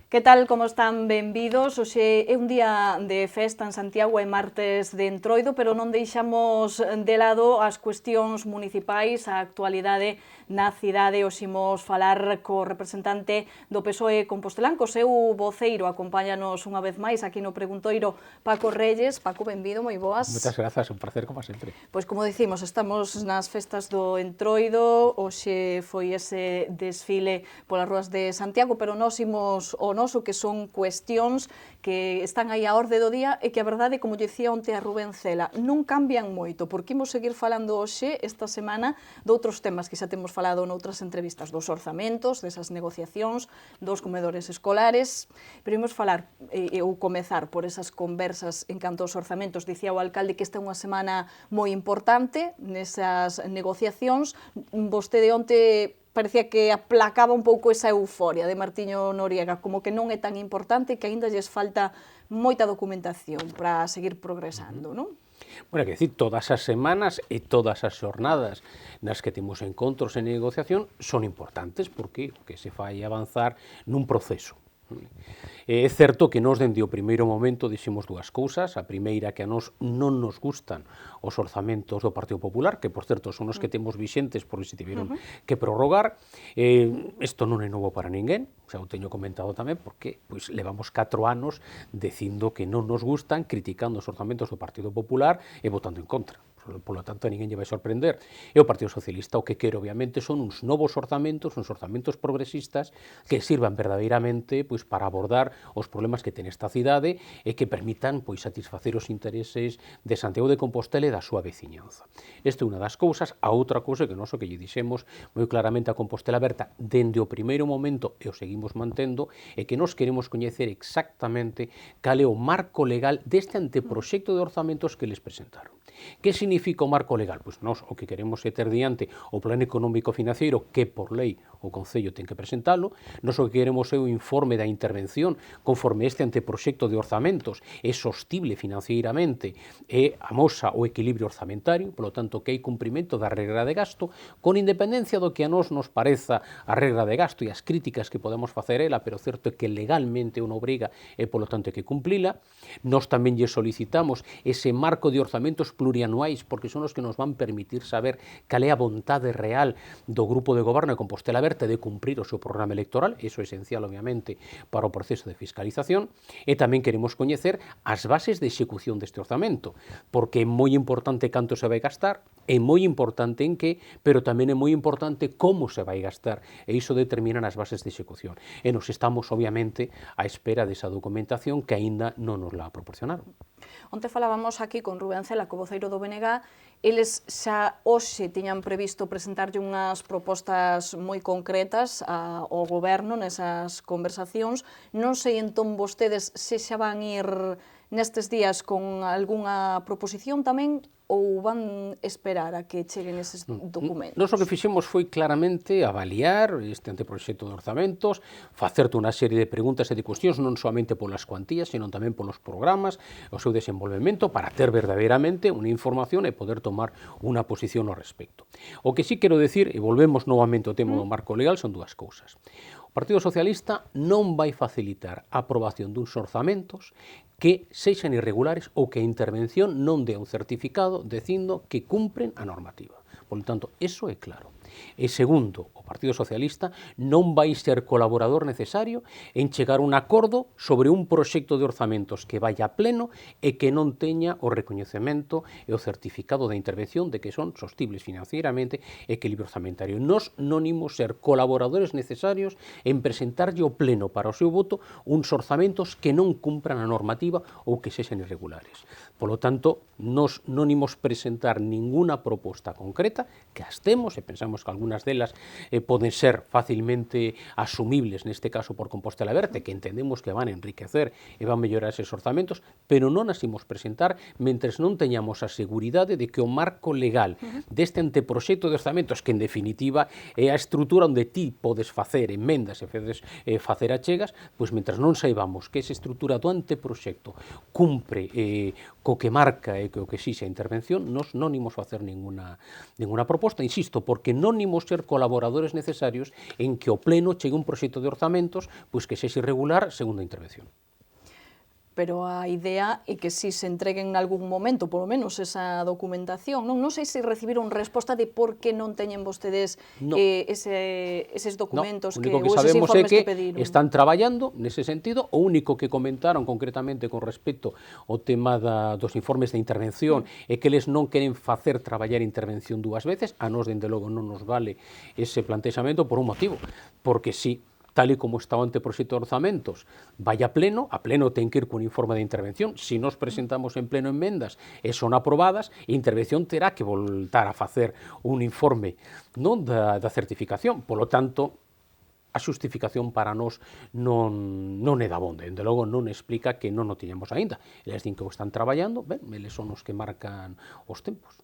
Que tal, como están? Benvidos. Hoxe é un día de festa en Santiago, é martes de Entroido, pero non deixamos de lado as cuestións municipais, a actualidade na cidade. Hoxe imos falar co representante do PSOE compostelán, co seu voceiro. Acompáñanos unha vez máis aquí no Preguntoiro Paco Reyes. Paco, benvido, moi boas. Moitas grazas, un placer como sempre. Pois como dicimos, estamos nas festas do Entroido. Hoxe foi ese desfile polas ruas de Santiago, pero nós imos o noso, que son cuestións que están aí á orde do día e que a verdade, como dicía onte a Rubén Cela, non cambian moito, porque imos seguir falando hoxe, esta semana, de outros temas que xa temos falado noutras entrevistas, dos orzamentos, desas negociacións, dos comedores escolares, pero imos falar, ou comezar por esas conversas en canto aos orzamentos. Dicía o alcalde que esta é unha semana moi importante nesas negociacións. Vostede onte parecía que aplacaba un pouco esa euforia de Martiño Noriega, como que non é tan importante, que aínda lles falta moita documentación para seguir progresando, non? Bueno, que decir, todas as semanas e todas as xornadas nas que temos encontros en negociación son importantes porque o que se fai avanzar nun proceso. É certo que nós, dende o primeiro momento, dixemos dúas cousas. A primeira, que a nós non nos gustan os orzamentos do Partido Popular, que, por certo, son os que temos vixentes porque se tiveron que prorrogar. Isto non é novo para ninguén, xa o teño comentado tamén, porque pois, levamos 4 anos dicindo que non nos gustan, criticando os orzamentos do Partido Popular e votando en contra. Por lo tanto, a ninguén lle vai sorprender. E o Partido Socialista o que quere, obviamente, son uns novos orzamentos, uns orzamentos progresistas que sirvan verdadeiramente pois, para abordar os problemas que ten esta cidade e que permitan pois, satisfacer os intereses de Santiago de Compostela e da súa veciñanza. Esta é unha das cousas. A outra cousa que nós o que lle dixemos moi claramente a Compostela Aberta dende o primeiro momento, e o seguimos mantendo, é que nós queremos coñecer exactamente cal é o marco legal deste anteproxecto de orzamentos que les presentaron. Que significa o marco legal? Pois nós o que queremos é ter diante o Plan Económico Financiero, que por lei o Concello ten que presentalo. Nós o que queremos é o informe da intervención conforme este anteproxecto de orzamentos é sostible financieiramente e amosa o equilibrio orzamentario, polo tanto que hai cumprimento da regra de gasto, con independencia do que a nós nos pareza a regra de gasto e as críticas que podemos facer ela, pero certo é que legalmente unha obriga e polo tanto hai que cumplila. Nós tamén lle solicitamos ese marco de orzamentos plurianuais, porque son os que nos van permitir saber cal é a vontade real do Grupo de Goberno de Compostela Aberta de cumprir o seu programa electoral. Iso é esencial, obviamente, para o proceso de fiscalización. E tamén queremos coñecer as bases de execución deste orzamento, porque é moi importante canto se vai gastar, é moi importante en que, pero tamén é moi importante como se vai gastar, e iso determinan as bases de execución. E nos estamos, obviamente, á espera desa documentación que aínda non nos la proporcionaron. Onte falábamos aquí con Rubén Cela, co voceiro do BNG, eles xa hoxe tiñan previsto presentarlle unhas propostas moi concretas ao goberno nesas conversacións. Non sei entón vostedes se xa van ir nestes días con algunha proposición tamén ou van esperar a que cheguen eses documentos? Nós o que fixemos foi claramente avaliar este anteproxecto de orzamentos, facerte unha serie de preguntas e de cuestións, non somente polas cuantías, sino tamén polos programas, o seu desenvolvemento, para ter verdadeiramente unha información e poder tomar unha posición ao respecto. O que sí quero decir, e volvemos novamente ao tema do marco legal, son dúas cousas. O Partido Socialista non vai facilitar a aprobación duns orzamentos que sexan irregulares ou que a intervención non dé un certificado dicindo que cumpren a normativa. Por lo tanto, eso é claro. E segundo, o Partido Socialista non vai ser colaborador necesario en chegar a un acordo sobre un proxecto de orzamentos que vai a pleno e que non teña o recoñecemento e o certificado de intervención de que son sostibles financieramente e equilibrio orzamentario. Nós non imos ser colaboradores necesarios en presentarlle ao pleno para o seu voto uns orzamentos que non cumpran a normativa ou que sexan irregulares. Por lo tanto, nós non imos presentar ninguna proposta concreta, que as temos e pensamos que algunhas delas poden ser facilmente asumibles, neste caso por Compostela Aberta, que entendemos que van a enriquecer e van a mellorar eses orzamentos, pero non as imos presentar mentres non teñamos a seguridade de que o marco legal deste anteproxecto de orzamentos, que en definitiva é a estrutura onde ti podes facer emendas e facer achegas, pois mentres non saibamos que esa estrutura do anteproxecto cumpre co que marca e co que exixe a intervención, nós non imos facer ninguna proposta, insisto, porque non non imos ser colaboradores necesarios en que o Pleno chegue un proxecto de orzamentos pois que sexe irregular segundo a intervención. Pero a idea é que si se entreguen en algún momento, polo menos, esa documentación. Non sei se recibiron resposta de por que non teñen vostedes eses documentos que, ou eses informes que pediron. Están traballando nese sentido. O único que comentaron concretamente con respecto ao tema dos informes de intervención é que eles non queren facer traballar intervención dúas veces. A nós, dende logo, non nos vale ese plantexamento por un motivo, porque si tal e como está o anteproxecto de orzamentos, vai a Pleno ten que ir cun informe de intervención. Se nos presentamos en Pleno enmendas e son aprobadas, a intervención terá que voltar a facer un informe non da certificación. Polo tanto, a xustificación para nós non é dabonda. Dende logo non explica que non o tiñamos aínda. Eles din que o están traballando, ben, eles son os que marcan os tempos.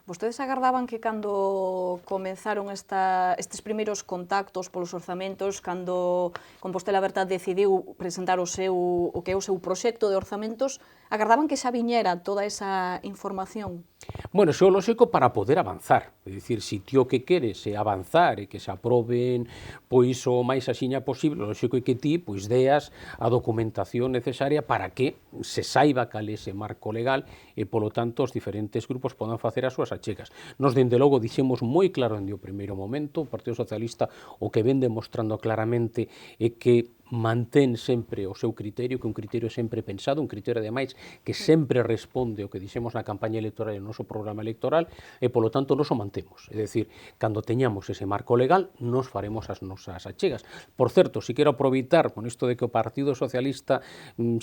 Vostedes agardaban que cando comenzaron estes primeiros contactos polos orzamentos, cando Compostela Aberta decidiu presentar o que é o seu proxecto de orzamentos, agardaban que xa viñera toda esa información? Bueno, iso é lógico para poder avanzar. É dicir, se ti o que queres é avanzar e que se aproben pois o máis axiña posible, lógico é que ti pois deas a documentación necesaria para que se saiba cal é ese marco legal e, polo tanto, os diferentes grupos podan facer as súas achegas. Nos, dende logo, dixemos moi claro dende o primeiro momento, o Partido Socialista o que ven demostrando claramente é que mantén sempre o seu criterio, que un criterio sempre pensado, un criterio, ademais, que sempre responde ao que dixemos na campaña electoral e no noso programa electoral, e, polo tanto, nos o mantemos. É dicir, cando teñamos ese marco legal, nos faremos as nosas achegas. Por certo, si quero aproveitar con isto de que o Partido Socialista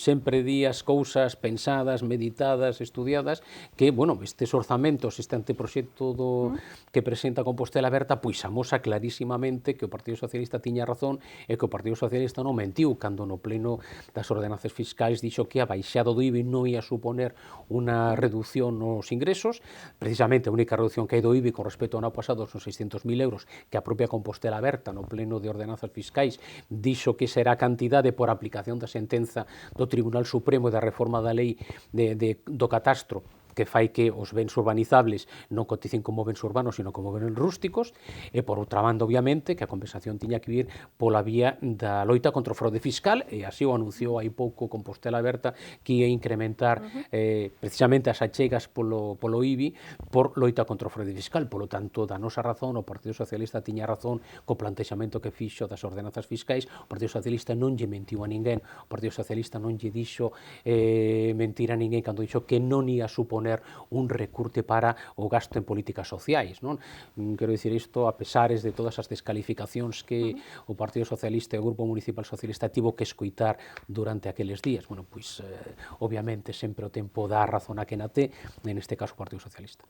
sempre di as cousas pensadas, meditadas, estudiadas, que, bueno, estes orzamentos, este anteproxecto que presenta Compostela Aberta, pois amosa clarísimamente que o Partido Socialista tiña razón e que o Partido Socialista non mentiu cando no pleno das ordenanzas fiscais dixo que a baixada do IBI non ia suponer unha reducción nos ingresos. Precisamente a única reducción que hai do IBI con respecto ao ano pasado son 600.000 euros, que a propia Compostela Aberta no pleno de ordenanzas fiscais dixo que será a cantidade por aplicación da sentenza do Tribunal Supremo e da reforma da lei do catastro, que fai que os bens urbanizables non coticen como bens urbanos, sino como bens rústicos, e, por outra banda, obviamente, que a compensación tiña que vir pola vía da loita contra o fraude fiscal, e así o anunciou hai pouco Compostela Aberta, que ia incrementar precisamente as achegas polo IBI por loita contra o fraude fiscal. Polo tanto, da nosa razón, o Partido Socialista tiña razón co plantexamento que fixo das ordenanzas fiscais. O Partido Socialista non lle mentiu a ninguén, o Partido Socialista non lle dixo mentir a ninguén cando dixo que non ia suponer un recurte para o gasto en políticas sociais, non? Quero dicir isto, a pesares de todas as descalificacións que o Partido Socialista e o Grupo Municipal Socialista tivo que escoitar durante aqueles días. Bueno, pois, obviamente, sempre o tempo dá razón a quen a té, neste caso o Partido Socialista.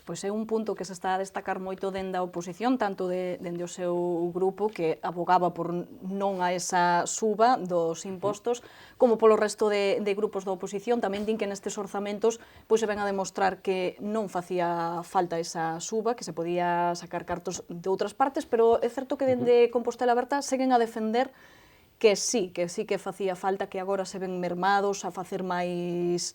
Pois é un punto que se está a destacar moito dende a oposición, tanto dende o seu grupo, que abogaba por non a esa suba dos impostos, como polo resto de grupos da oposición. Tamén din que nestes orzamentos pois se ven a demostrar que non facía falta esa suba, que se podía sacar cartos de outras partes, pero é certo que dende Compostela Aberta seguen a defender que sí que facía falta, que agora se ven mermados a facer máis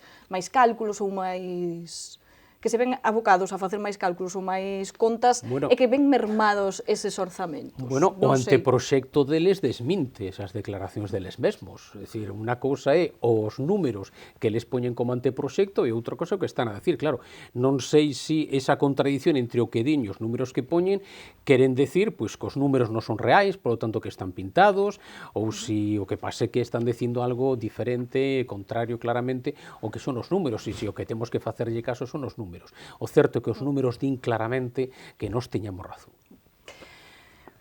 cálculos ou máis... que se ven abocados a facer máis cálculos ou máis contas, e que ven mermados eses orzamentos. Bueno, o anteproxecto deles desminte esas declaracións deles mesmos. É dicir, unha cousa é os números que les poñen como anteproxecto e outra cousa que están a decir. Claro, non sei se esa contradición entre o que din e os números que poñen queren decir pois que os números non son reais, polo tanto que están pintados, ou se o que pase que están dicindo algo diferente, contrario claramente ao que son os números, e se o que temos que facerlle caso son os números. O certo é que os números din claramente que nós teñamos razón.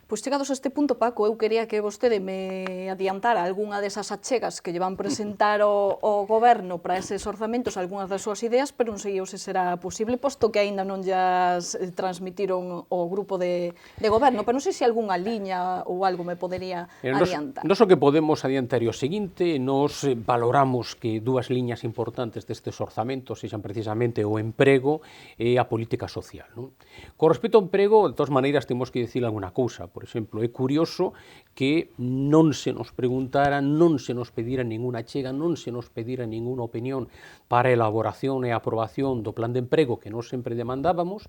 Pois chegados a este punto, Paco, eu quería que vostede me adiantara algunha desas achegas que lle van presentar ao Goberno para eses orzamentos, algunhas das súas ideas, pero non sei se será posible, posto que aínda non llas transmitiron ao grupo de Goberno, pero non sei se algunha liña ou algo me podería adiantar. Nos o que podemos adiantar é o seguinte: nos valoramos que dúas liñas importantes destes orzamentos sexan precisamente o emprego e a política social, non? Con respecto ao emprego, de todas maneiras, temos que dicir alguna cousa. Por por exemplo, é curioso que non se nos preguntara, non se nos pedira ninguna achega, non se nos pedira ninguna opinión para a elaboración e a aprobación do plan de emprego que nós sempre demandábamos,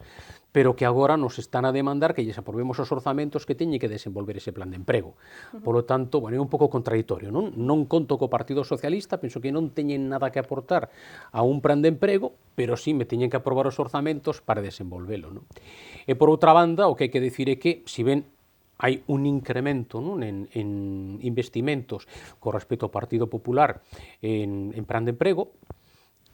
pero que agora nos están a demandar que lles aprobemos os orzamentos que teñen que desenvolver ese plan de emprego. Polo tanto, bueno, é un pouco contradictorio, non? Non conto co Partido Socialista, penso que non teñen nada que aportar a un plan de emprego, pero sí me teñen que aprobar os orzamentos para desenvolvelo, non? E por outra banda, o que hai que dicir é que, si ben hai un incremento, non, en investimentos con respecto ao Partido Popular en plan de emprego,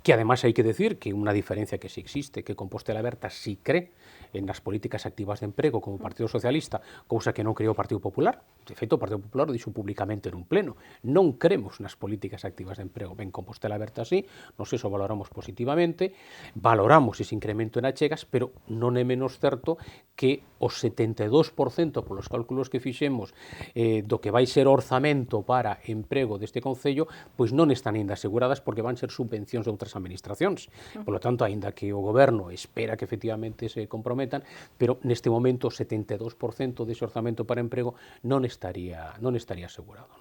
que además hai que decir que unha diferencia que sí existe, que Compostela Aberta sí cree en as políticas activas de emprego como o Partido Socialista, cousa que non creou o Partido Popular. De feito, o Partido Popular dixo públicamente nun pleno, non cremos nas políticas activas de emprego. Ben, Compostela Aberta sí, nos eso valoramos positivamente, valoramos ese incremento en achegas, pero non é menos certo que o 72% polos cálculos que fixemos do que vai ser orzamento para emprego deste Concello, pois non están ainda aseguradas porque van ser subvencións de outras administracións. Por lo tanto, aínda que o Goberno espera que efectivamente se comprometan, pero neste momento o 72% dese orzamento para emprego non estaría asegurado.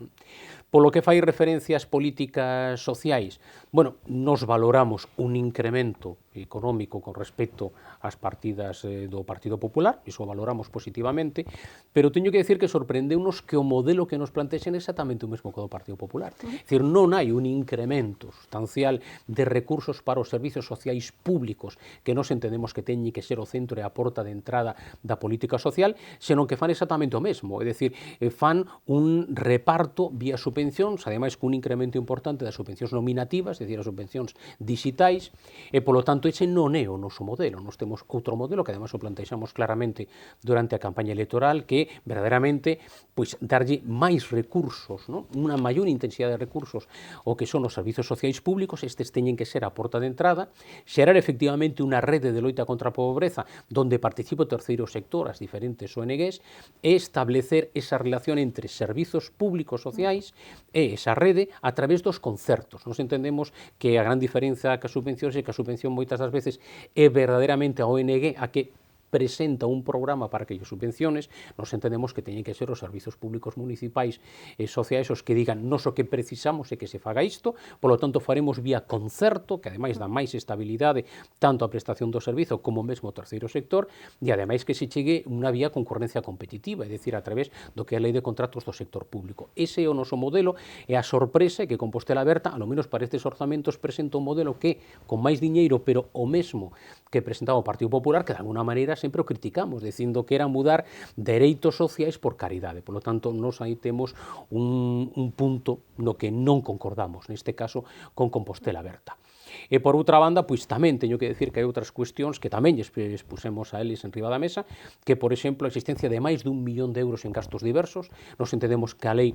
Polo que fai referencia ás políticas sociais, bueno, nos valoramos un incremento económico con respecto ás partidas do Partido Popular, iso valoramos positivamente, pero teño que decir que sorprendeunos que o modelo que nos plantexen é exactamente o mesmo que o do Partido Popular. É dicir, non hai un incremento sustancial de recursos para os servizos sociais públicos que nos entendemos que teñen que ser o centro e a porta de entrada da política social, senón que fan exactamente o mesmo, é dicir, fan un reparto vía subvencións, ademais cun incremento importante das subvencións nominativas, é dicir, as subvencións digitais, e polo tanto ese non é o noso modelo. Nos temos outro modelo que ademais o plantexamos claramente durante a campaña electoral, que verdadeiramente pois darlle máis recursos, non? Unha maior intensidade de recursos o que son os servizos sociais públicos, estes teñen que ser a porta de entrada, xerar efectivamente unha rede de loita contra a pobreza donde participe o terceiro sector, as diferentes ONGs, e establecer esa relación entre servizos públicos sociais e esa rede a través dos concertos. Nos entendemos que a gran diferencia que a subvención é que a subvención moitas das veces é verdadeiramente a ONG a que presenta un programa para aquellas subvenciones, nos entendemos que teñen que ser os servizos públicos municipais e sociais os que digan nos o que precisamos é que se faga isto, polo tanto faremos vía concerto, que ademais dá máis estabilidade tanto a prestación do servizo como mesmo o terceiro sector, e ademais que se chegue unha vía concurrencia competitiva, é dicir, a través do que é a lei de contratos do sector público. Ese é o noso modelo, e a sorpresa é que Compostela Aberta, ao menos para estes orzamentos, presenta un modelo que, con máis diñeiro, pero o mesmo que presentaba o Partido Popular, que de alguna maneira sempre o criticamos, dicindo que era mudar dereitos sociais por caridade. Por lo tanto, nos aí temos un punto no que non concordamos, neste caso, con Compostela Aberta. E por outra banda, pois tamén teño que decir que hai outras cuestións que tamén pusemos a eles en riba da mesa, que, por exemplo, a existencia de máis de 1 millón de euros en gastos diversos. Nos entendemos que a lei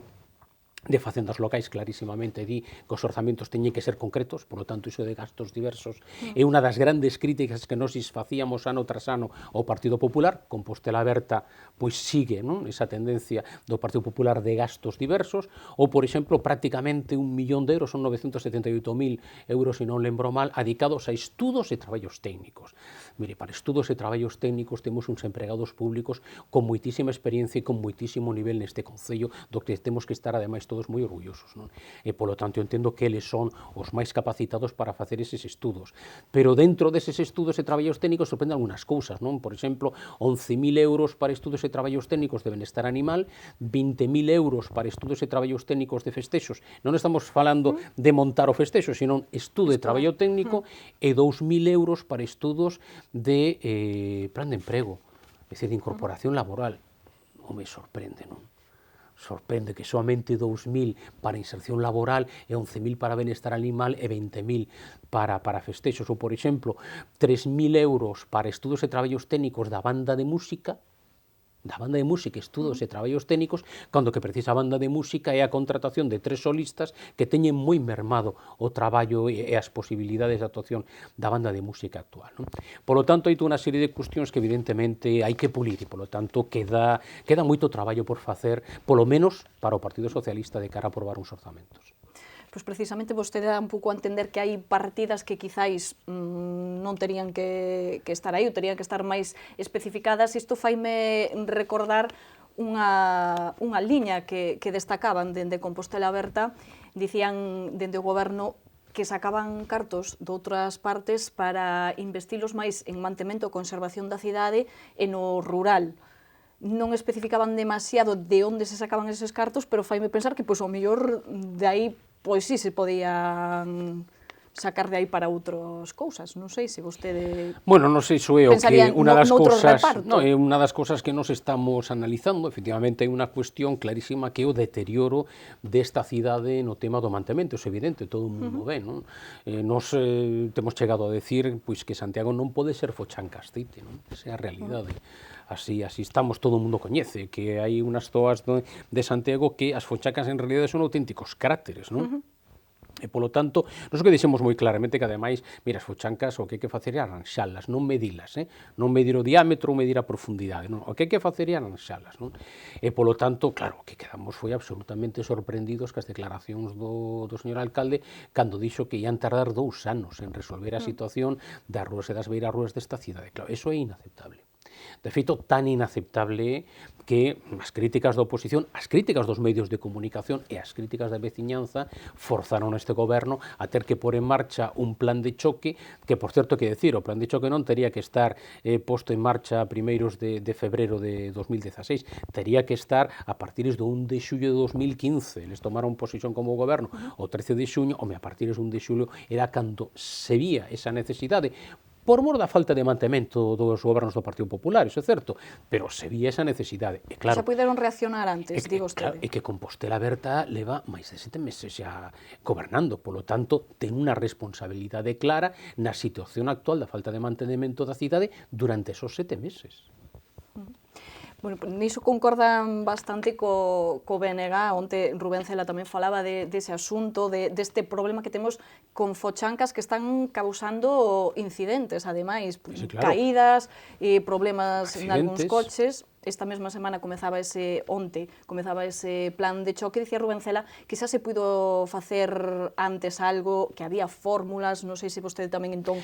de facendas locais clarísimamente di que os orzamentos teñen que ser concretos, por lo tanto, iso de gastos diversos é unha das grandes críticas que nos facíamos ano tras ano ao Partido Popular. Compostela Aberta pois sigue, non, esa tendencia do Partido Popular de gastos diversos, ou, por exemplo, prácticamente 1 millón de euros, son 978.000 euros, se non lembro mal, dedicados a estudos e traballos técnicos. Mire, para estudos e traballos técnicos temos uns empregados públicos con moitísima experiencia e con moitísimo nivel neste Concello, do que temos que estar, ademais, todos moi orgullosos, non? E, polo tanto, eu entendo que eles son os máis capacitados para facer eses estudos. Pero dentro deses estudos e traballos técnicos sorprenden algunhas cousas, non? Por exemplo, 11.000 euros para estudos e traballos técnicos de benestar animal, 20.000 euros para estudos e traballos técnicos de festexos. Non estamos falando de montar o festexo, sino estudo e traballo técnico, e 2.000 euros para estudos de plan de emprego, é dicir, de incorporación laboral. Non me sorprende, non? Sorprende que soamente 2.000 para inserción laboral e 11.000 para benestar animal e 20.000 para festexos. Ou, por exemplo, 3.000 euros para estudos e traballos técnicos da banda de música, estudos e traballos técnicos, cando que precisa a banda de música é a contratación de 3 solistas que teñen moi mermado o traballo e as posibilidades de actuación da banda de música actual, non? Polo tanto, hai toda unha serie de cuestións que evidentemente hai que pulir e, polo tanto, queda moito traballo por facer, polo menos para o Partido Socialista de cara a aprobar uns orzamentos. Pois precisamente vostede dá un pouco a entender que hai partidas que quizáis non terían que estar aí, ou terían que estar máis especificadas. Isto faime recordar unha liña que destacaban dende Compostela Aberta, dicían dende o goberno que sacaban cartos de outras partes para investilos máis en mantemento e conservación da cidade e no rural. Non especificaban demasiado de onde se sacaban eses cartos, pero faime pensar que, pois, ao mellor, de aí, pois, sí se podían sacar de aí para outras cousas. Non sei se vostede Bueno, non sei iso é o que unha das cousas, é unha das cousas que nos estamos analizando. Efectivamente, hai unha cuestión clarísima que é o deterioro desta cidade no tema do mantemento. É evidente, todo o mundo ve, non? Nos temos chegado a decir pois que Santiago non pode ser Fochancas-Cite, non? Esa é a realidade. Así estamos, todo o mundo coñece que hai unhas zoas de Santiago que as Fochancas en realidade son auténticos cráteres, non? E, polo tanto, nós o que dixemos moi claramente que, ademais, mira, as fochancas o que hai que facer é arranxalas, non medilas, non medir o diámetro ou medir a profundidade, non? O que hai que facer é arranxalas, non? E, polo tanto, claro, que quedamos foi absolutamente sorprendidos cas declaracións do señor alcalde cando dixo que ian tardar 2 anos en resolver a situación das rúas e das beirarrúas desta cidade. Claro, eso é inaceptable. De feito, tan inaceptable que as críticas da oposición, as críticas dos medios de comunicación e as críticas da veciñanza forzaron a este goberno a ter que pôr en marcha un plan de choque que, por certo, que decir, o plan de choque non tería que estar posto en marcha a primeiros de febrero de 2016, tería que estar a partir do 1 de xullo de 2015. Eles tomaron posición como goberno o 13 de xuño, a partir do 1 de xulio era cando se vía esa necesidade, por mor da falta de mantemento dos gobernos do Partido Popular, iso é certo, pero se vía esa necesidade. E claro, xa puderon reaccionar antes, digo claro, vostede. e que Compostela Aberta leva máis de 7 meses xa gobernando, polo tanto, ten unha responsabilidade clara na situación actual da falta de mantemento da cidade durante esos 7 meses. Bueno, niso concordan bastante co BNG. Onte Rubén Cela tamén falaba dese asunto, deste problema que temos con fochancas que están causando incidentes, ademais, sí, claro, caídas, problemas nalgúns accidentes. coches. Esta mesma semana comezaba ese plan de choque. Dicía Rubén Cela que xa se puido facer antes algo, que había fórmulas, non sei se vostede tamén entón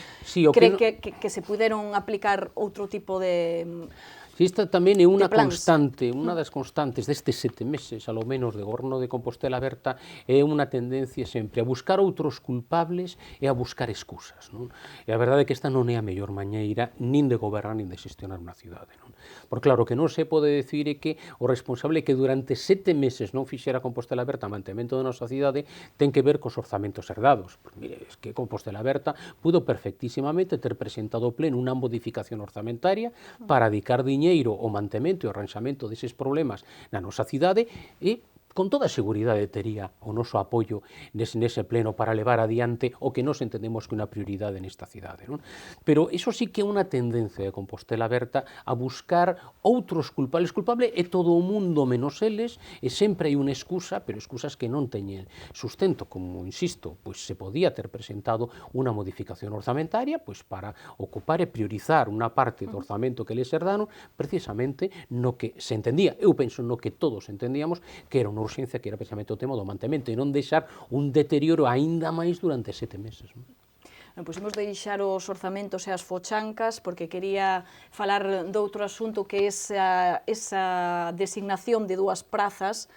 cree que se puderon aplicar outro tipo de Esta tamén é unha constante, unha das constantes destes 7 meses, alo menos, de goberno de Compostela Aberta, é unha tendencia sempre a buscar outros culpables e a buscar excusas, non? E a verdade é que esta non é a mellor mañeira nin de gobernar nin de xestionar unha cidade, non? Porque, claro, que non se pode decir é que o responsable que durante 7 meses non fixera Compostela Aberta o mantemento da nosa cidade ten que ver cos orzamentos herdados. Porque, mire, es que Compostela Aberta pudo perfectísimamente ter presentado ao pleno unha modificación orzamentaria para dedicar diñeiro o mantemento e o arranxamento deses problemas na nosa cidade e con toda a seguridade tería o noso apoio nese pleno para levar adiante o que nos entendemos que é unha prioridade nesta cidade, non? Pero iso sí que é unha tendencia de Compostela Aberta a buscar outros culpables. Culpable é todo o mundo menos eles, e sempre hai unha excusa, pero excusas que non teñen sustento, como, insisto, pois se podía ter presentado unha modificación orzamentaria pois para ocupar e priorizar unha parte do orzamento que les herdaron precisamente no que se entendía, eu penso no que todos entendíamos que era unha urxencia, que era precisamente o tema do mantemento e non deixar un deterioro aínda máis durante 7 meses. Pois imos deixar os orzamentos e as fochancas, porque quería falar de outro asunto que é esa designación de 2 prazas,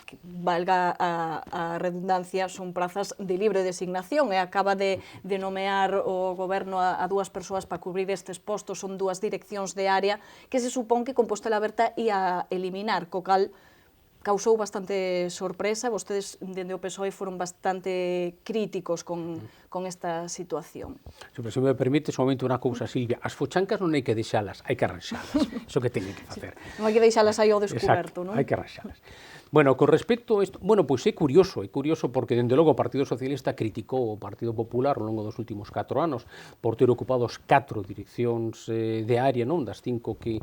que valga a redundancia, son prazas de libre designación, e acaba de nomear o goberno a 2 persoas para cubrir estes postos. Son 2 direccións de área que se supón que Compostela Aberta ia eliminar, co cal causou bastante sorpresa. Vostedes, dende o PSOE, foron bastante críticos con esta situación. Se me permite, solamente unha cousa, Silvia, as fochancas non hai que deixalas, hai que arranxalas. Iso que teñen que facer. Non hai que deixalas aí ao descoberto, non? Hai que arranxalas. Bueno, con respecto a isto, bueno, pois é curioso porque, dende logo, o Partido Socialista criticou o Partido Popular ao longo dos últimos 4 anos por ter ocupado as 4 direccións de área, non, das 5 que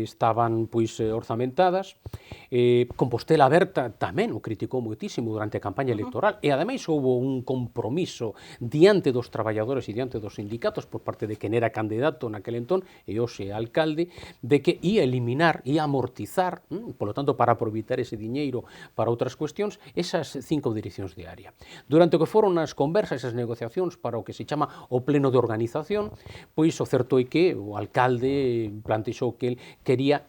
estaban pois orzamentadas. Compostela Aberta tamén o criticou moitísimo durante a campaña electoral, e ademais houve un compromiso diante dos traballadores e diante dos sindicatos por parte de quen era candidato naquel entón e hoxe alcalde, de que ia eliminar, ia amortizar, polo tanto, para aproveitar ese diñeiro para outras cuestións, esas 5 direccións de área. Durante o que foron as conversas, as negociacións para o que se chama o pleno de organización, pois o certo é que o alcalde plantexou que el quería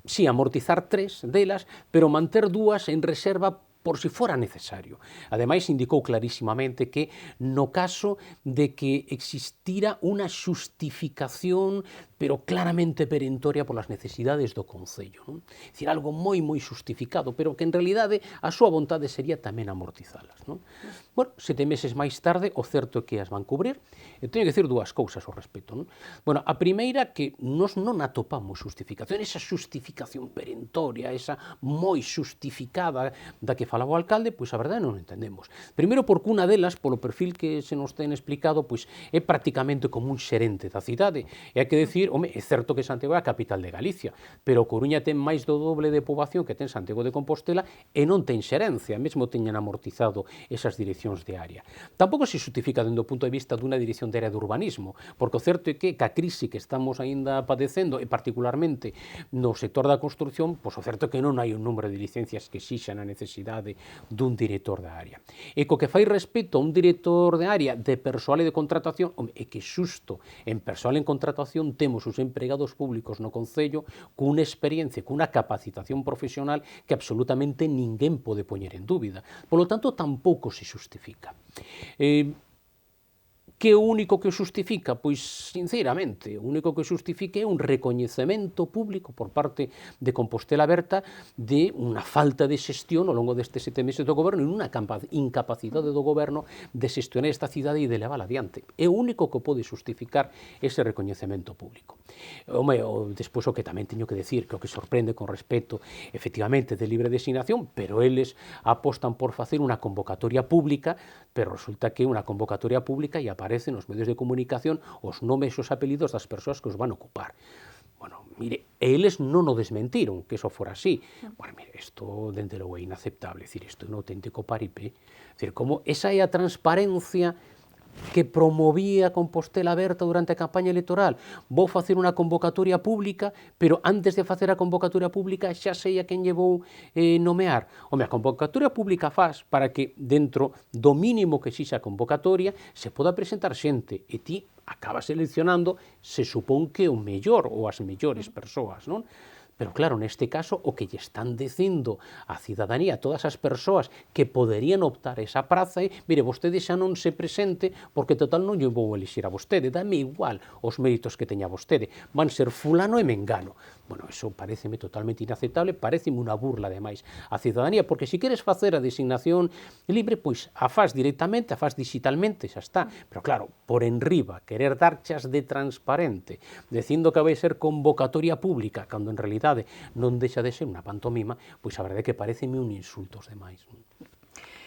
sí, amortizar 3 delas, pero manter 2 en reserva por si fora necesario. Ademais, indicou clarísimamente que no caso de que existira unha xustificación, pero claramente perentoria polas necesidades do Concello. Non? É dicir, algo moi xustificado, pero que en realidade a súa vontade sería tamén amortizalas. Non? Bueno, 7 meses máis tarde, o certo é que as van cubrir. Eu teño que dicir 2 cousas ao respecto. Non? Bueno, a primeira, que nos non atopamos justificación, esa justificación perentoria, esa moi justificada da que falaba o alcalde, pois a verdade non entendemos. Primeiro porque unha delas, polo perfil que se nos ten explicado, pois é prácticamente como un xerente da cidade. E hai que decir, home, é certo que Santiago é a capital de Galicia, pero Coruña ten máis do doble de poboación que ten Santiago de Compostela e non ten xerencia, mesmo teñen amortizado esas direccións de área. Tampouco se justifica dende o punto de vista dunha dirección de área de urbanismo, porque o certo é que ca crise que estamos aínda padecendo, e particularmente no sector da construcción, pois o certo é que non hai un número de licencias que exixan a necesidade dun director da área. E co que fai respecto a un director de área de persoal e de contratación, é que xusto en persoal en contratación temos os empregados públicos no Concello cunha experiencia, cunha capacitación profesional que absolutamente ninguén pode poñer en dúbida. Polo tanto, tampouco se xustifica. Que o único que o xustifica? Pois, sinceramente, o único que o xustifica é un recoñecemento público por parte de Compostela Aberta de unha falta de xestión ao longo destes 7 meses do goberno e unha incapacidade do goberno de xestionar esta cidade e de levála adiante. É o único que pode xustificar ese recoñecemento público. Home, despois o que tamén teño que decir, que o que sorprende con respecto, efectivamente, de libre designación, pero eles apostan por facer unha convocatoria pública, pero resulta que unha convocatoria pública e aparecen nos medios de comunicación os nomes e os apelidos das persoas que os van ocupar. Bueno, mire, eles non o desmentiron, que eso fora así. Bueno, mire, isto, dende logo, é inaceptable. É dicir, isto é un auténtico paripé. É dicir, como esa é a transparencia que promovía Compostela Aberta durante a campaña electoral. Vou facer unha convocatoria pública, pero antes de facer a convocatoria pública xa sei a quen lle vou nomear. Home, a convocatoria pública faz para que dentro do mínimo que exixa a convocatoria se poda presentar xente e ti acabas seleccionando, se supón que o mellor ou as mellores persoas, non? Pero claro, neste caso, o que lle están dicindo a cidadanía, a todas as persoas que poderían optar esa praza é, mire, vostede xa non se presente porque total non lle vou elixir a vostede, dame igual os méritos que teña vostede, van ser fulano e mengano. Bueno, eso pareceme totalmente inaceptable, pareceme unha burla, ademais, a cidadanía, porque se queres facer a designación libre, pois a faz directamente, a faz digitalmente, xa está. Pero claro, por enriba, querer darchas de transparente, dicindo que vai ser convocatoria pública, cando en realidade non deixa de ser unha pantomima, pois a verdade é que pareceme un insulto aos demais.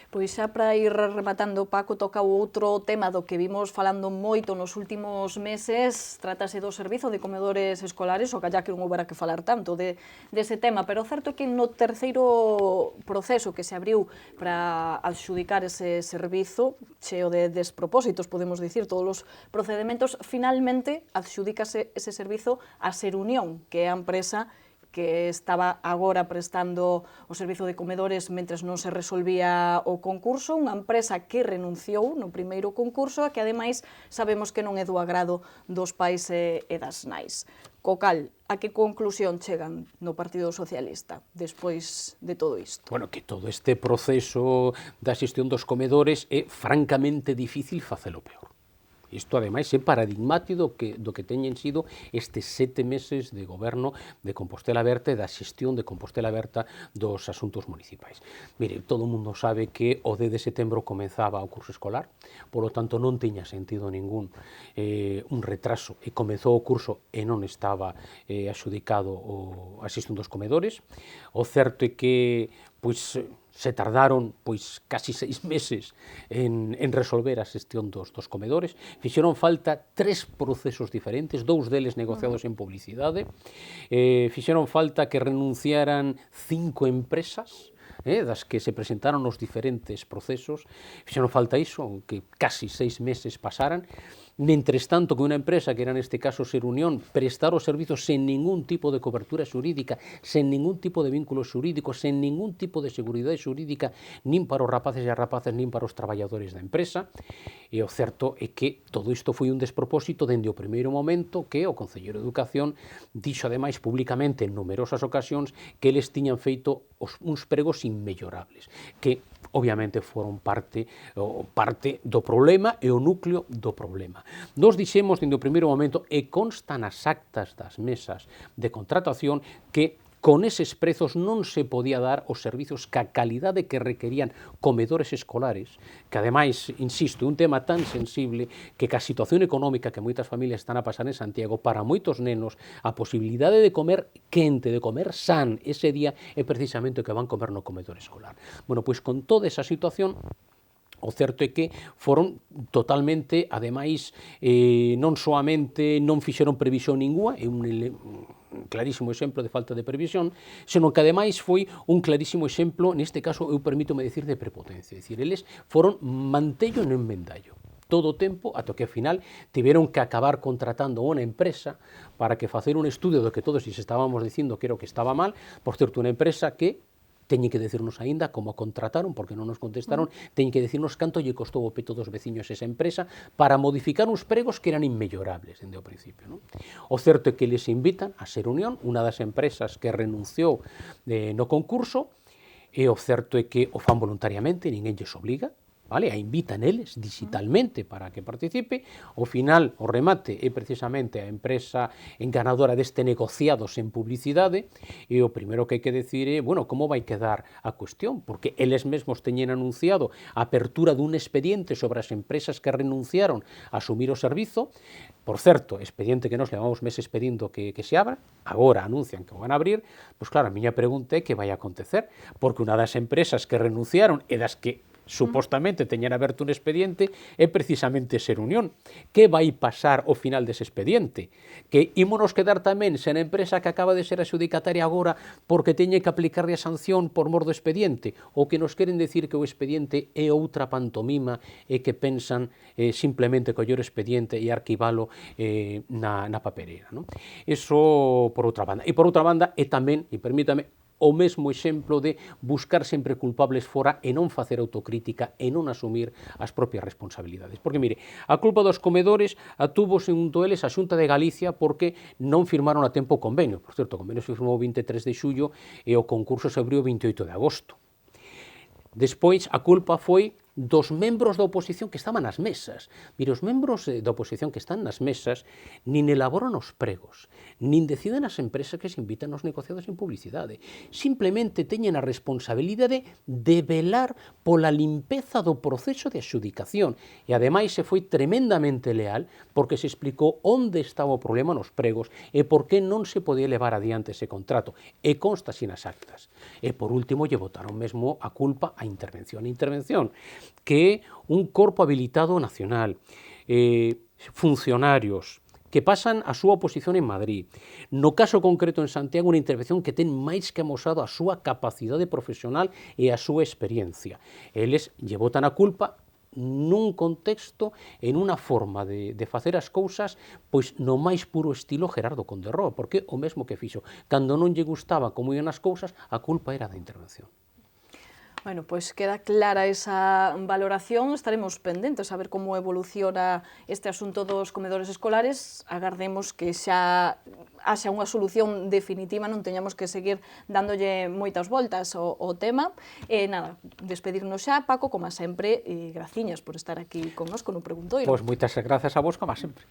Pois xa para ir rematando, Paco, toca o outro tema do que vimos falando moito nos últimos meses, trátase do servizo de comedores escolares, o calla que non houbera que falar tanto dese tema, pero o certo é que no terceiro proceso que se abriu para adxudicar ese servizo, cheo de despropósitos, podemos dicir, todos os procedimentos, finalmente adxudícase ese servizo a Ser Unión, que é a empresa que estaba agora prestando o servizo de comedores mentres non se resolvía o concurso, unha empresa que renunciou no primeiro concurso e que, ademais, sabemos que non é do agrado dos pais e das nais. Co cal, a que conclusión chegan no Partido Socialista despois de todo isto? Bueno, que todo este proceso da xestión dos comedores é francamente difícil facelo peor. Isto, ademais, é paradigmático do que teñen sido estes 7 meses de goberno de Compostela Aberta e da xestión de Compostela Aberta dos asuntos municipais. Mire, todo o mundo sabe que o 10 de setembro comenzaba o curso escolar, polo tanto non tiña sentido ningún un retraso, e comezou o curso e non estaba axudicado a xestión dos comedores. O certo é que, pois, se tardaron pois casi 6 meses en resolver a xestión dos comedores. Fixeron falta 3 procesos diferentes, 2 deles negociados en publicidade. Fixeron falta que renunciaran 5 empresas, das que se presentaron nos diferentes procesos. Fixeron falta iso, que casi 6 meses pasaran. Mentres tanto que unha empresa, que era neste caso Ser Unión, prestar os servizos sen ningún tipo de cobertura xurídica, sen ningún tipo de vínculo xurídico, sen ningún tipo de seguridade xurídica, nin para os rapaces e as rapaces, nin para os traballadores da empresa. E o certo é que todo isto foi un despropósito dende o primeiro momento que o Concelleiro de Educación dixo ademais públicamente en numerosas ocasións que eles tiñan feito uns pregos inmellorables, que obviamente foron parte do problema e o núcleo do problema. Nos dixemos dende o primeiro momento, e consta nas actas das mesas de contratación, que con eses prezos non se podía dar os servizos ca calidade que requerían comedores escolares, que ademais, insisto, é un tema tan sensible que ca situación económica que moitas familias están a pasar en Santiago, para moitos nenos, a posibilidade de comer quente, de comer san ese día, é precisamente o que van comer no comedor escolar. Bueno, pois con toda esa situación, o certo é que foron totalmente, ademais, non soamente non fixeron previsión ninguna, é un clarísimo exemplo de falta de previsión, senón que ademais foi un clarísimo exemplo, neste caso eu permítome dicir, de prepotencia, é dicir, eles foron mantello no enmendallo todo o tempo, ata que ao final tiveron que acabar contratando unha empresa para que facer un estudio do que todos lles estábamos dicindo que era o que estaba mal, por certo, unha empresa que teñen que decirnos aínda como contrataron, porque non nos contestaron, teñen que decirnos canto lle costou o peto dos veciños esa empresa para modificar uns pregos que eran inmellorables dende o principio. Non? O certo é que les invitan a Ser Unión, unha das empresas que renunciou no concurso, e o certo é que o fan voluntariamente, ninguén lles obliga, vale? A invitan eles digitalmente para que participe. Ao final, o remate é precisamente a empresa enganadora deste negociado sen publicidade, e o primeiro que hai que decir é, bueno, como vai quedar a cuestión? Porque eles mesmos teñen anunciado a apertura dun expediente sobre as empresas que renunciaron a asumir o servizo. Por certo, expediente que nos levamos meses pedindo que se abra, agora anuncian que o van a abrir. Pois claro, a miña pregunta é que vai a acontecer, porque unha das empresas que renunciaron e das que supostamente teñen aberto un expediente é precisamente Ser Unión. Que vai pasar ao final dese expediente? Que ímonos quedar tamén sen a empresa que acaba de ser adxudicataria agora porque teñe que aplicarle a sanción por mor do expediente? Ou que nos queren decir que o expediente é outra pantomima e que pensan simplemente coller o expediente e arquivalo na papereira? Non? Eso por outra banda. E por outra banda é tamén, e permítame, o mesmo exemplo de buscar sempre culpables fora e non facer autocrítica e non asumir as propias responsabilidades. Porque, mire, a culpa dos comedores atuvo xunto eles a Xunta de Galicia porque non firmaron a tempo o convenio. Por certo, o convenio se firmou o 23 de xullo e o concurso se abriu o 28 de agosto. Despois, a culpa foi dos membros da oposición que estaban nas mesas. Mire, os membros da oposición que están nas mesas nin elaboran os pregos, nin deciden as empresas que se invitan aos negociados en publicidade. Simplemente teñen a responsabilidade de velar pola limpeza do proceso de adxudicación. E ademais se foi tremendamente leal porque se explicou onde estaba o problema nos pregos e por que non se podía levar adiante ese contrato. E consta así nas actas. E por último lle botaron mesmo a culpa a intervención. Que é un corpo habilitado nacional, funcionarios que pasan a súa oposición en Madrid. No caso concreto en Santiago, unha intervención que ten máis que amosado a súa capacidade profesional e a súa experiencia. Eles lle botan a culpa nun contexto, en unha forma de facer as cousas, pois no máis puro estilo Gerardo Conde Roa, porque o mesmo que fixo. Cando non lle gustaba como ian as cousas, a culpa era da intervención. Bueno, pois queda clara esa valoración, estaremos pendentes a ver como evoluciona este asunto dos comedores escolares, agardemos que xa haxa unha solución definitiva, non teñamos que seguir dándolle moitas voltas ao tema. E nada, despedirnos xa, Paco, como sempre, e graciñas por estar aquí connosco no Preguntoiro. Pois moitas grazas a vos, como sempre.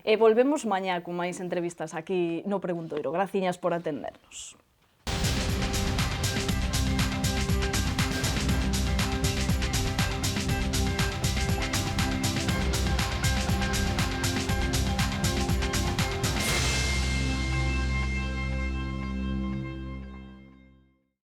E volvemos mañá con máis entrevistas aquí no Preguntoiro. Graciñas por atendernos.